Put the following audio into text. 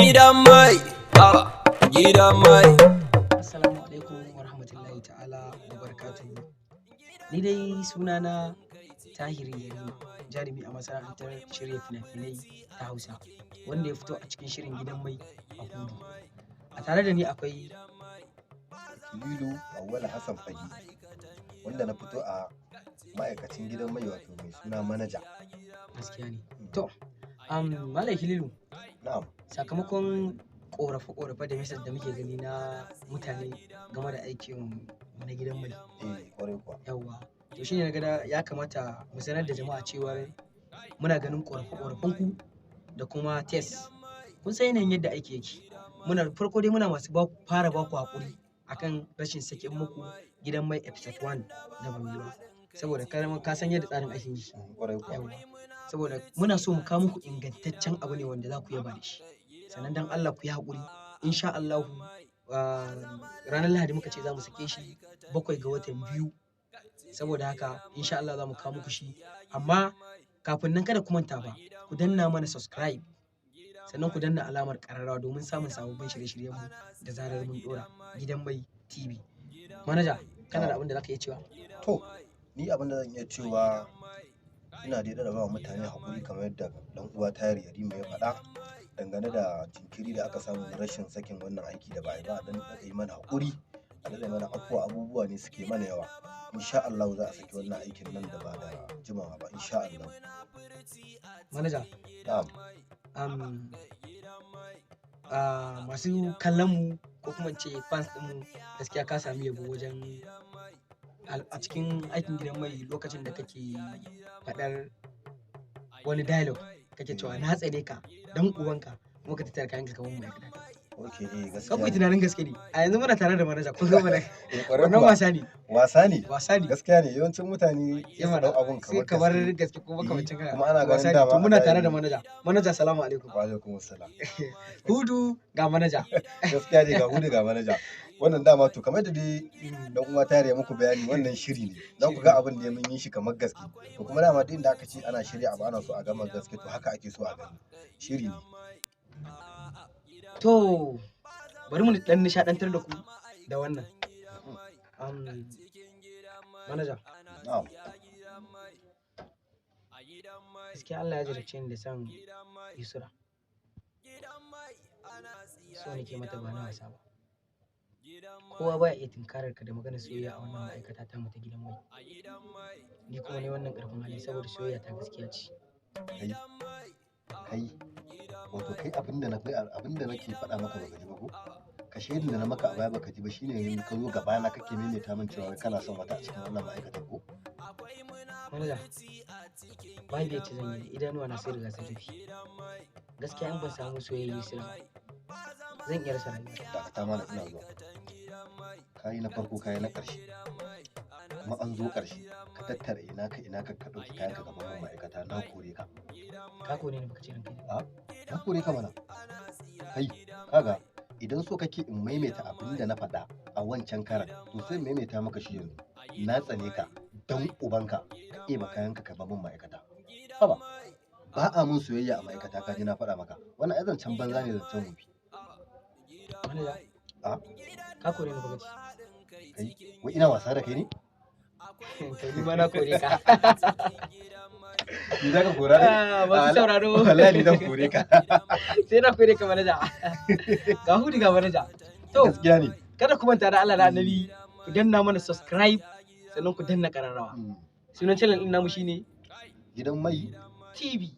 gidan mai, gidan mai. Assalamu alaikum wa rahmatullahi ta'ala wa barakatuhu. Ni dai sunana Tahiri Yarima, jarumi a masana'antar shirya fina-finai ta Hausa, wanda ya fito a cikin shirin gidan mai a Hudu. A tare da ni akwai Lilu Awwal Hassan Fagi, wanda na fito a ma'aikacin gidan mai wato mai suna manaja. gaskiya ne. To, Malam Hililu, Na'am. sakamakon ƙorafe-ƙorafe da message da muke gani na mutane game da aikin mu na gidan mai. Kwarai kuwa. Yawwa. To shine na ga ya kamata mu sanar da jama'a cewa muna ganin ƙorafe-ƙorafen ku da kuma test. Kun san yanayin yadda aiki yake. Farko dai muna masu fara baku haƙuri akan rashin sakin muku gidan mai episode 1 da bamu yi ba. Saboda ka san yadda tsarin aikin yake. Kwarai kuwa. Yawwa. Saboda muna so mu kawo muku ingantaccen abu ne wanda za ku yaba da shi. Sannan dan Allah ku yi haƙuri. Insha Allahu ranar Lahadi muka ce za mu sake shi 7 ga watan 2. Saboda haka insha Allah za mu kawo muku shi. Amma kafin nan kada ku manta ba, ku danna mana subscribe. Sannan ku danna alamar ƙararrawa domin samun sababbin shirye-shiryen mu da zarar mun ɗora gidan mai TV. Manaja, kana da abin da zaka iya cewa? To, ni abin da zan iya cewa ina dai da ba mutane haƙuri kamar yadda dan uwa Tahir Yarima ya faɗa dangane da jinkiri da aka samu na rashin sakin wannan aiki da ba a yi ba, dan da yi mana haƙuri, a da mana abubuwa ne suke mana yawa. Insha Allah za a saki wannan aikin nan da ba da jimawa ba, insha Allah. Manaja, Na'am. masu kallon mu ko kuma ce fans din mu gaskiya ka sami yabo wajen a cikin aikin gidan mai lokacin da kake faɗar wani dialogue kake cewa na tsane ka dan uwanka kuma ka tattara kayan ka kamar ma'aikata. Okay, gaskiya. Kakwai tunanin gaske ne. A yanzu muna tare da manaja kun zo mana. Kwarai Wannan kuwa. wasa ne. Wasa ne. Wasa ne. Gaskiya ne, yawancin mutane sai su Yawa dau abun sai kamar kamar gaske ko makamancin haka. kuma ana Wasa ganin ne. dama To muna a tare da zahiri. manaja. Manaja salamu alaikum. Wa alaikum assalam. Hudu ga manaja. Gaskiya ne, ga hudu ga manaja. Wannan dama to kamar da dai dan uwa ta ya muku bayani, wannan shiri ne. Za ku ga abin da mun yi shi kamar gaske. To kuma dama duk inda aka ce ana shirya abu ana so a gama gaske, to haka ake so a gani. Shiri ne. To bari mu dan nishadantar da ku da wannan. Manaja, Na'am. gaskiya Allah ya jarabce ni da son Yusra. So nake mata ba na wasa ba. Kowa baya iya tunkarar ka da maganar soyayya a wannan ma'aikata ta mu ta gidan mai. Ni kuma ne wannan karfin hali saboda soyayya ta gaskiya ce. Kai wato kai abinda nake faɗa maka baka ji ba ko? Ka shaidin da na maka a baya baka ji ba, shine yanzu ka zo gaba na kake maimaita min cewa kana son wata a cikin wannan ma'aikatan ko? Manaja, bayan da yace zan yi idanuwa na sai riga sun tafi. Gaskiya in ban samu soyayya Yusra zan iya rasa rayuwa. Dakata mana ina zuwa. Kayi na farko kayi na ƙarshe. Kuma an zo ƙarshe ka tattara ina ka ɗauki kayan ka gaban ma'aikata, na kore ka. Ka kone ni baka ce ranka ne. Na kore ka mana. Kai kaga idan so kake in maimaita abin da na faɗa a wancan karan, to sai in maimaita maka shi yanzu. Na tsane ka dan ubanka ka ɗeba kayan ka gaban ma'aikata. Haba ba a mun soyayya a ma'aikata, ka ji na faɗa maka. Wannan ai zancen banza ne, zancen wofi. Manaja, ka kore ni baka ce. Kai wai ina wasa da kai ne? Kai ni ma na kore ka. Ni za ka kora ne? Masu sauraro. Wallahi ni zan kore ka. Sai na kore ka manaja. Ga hudu ga manaja. To, Gaskiya ne. kada ku manta da Allah da Annabi ku danna mana subscribe sannan ku danna kararrawa. Sunan channel din namu shine Gidan mai. TV.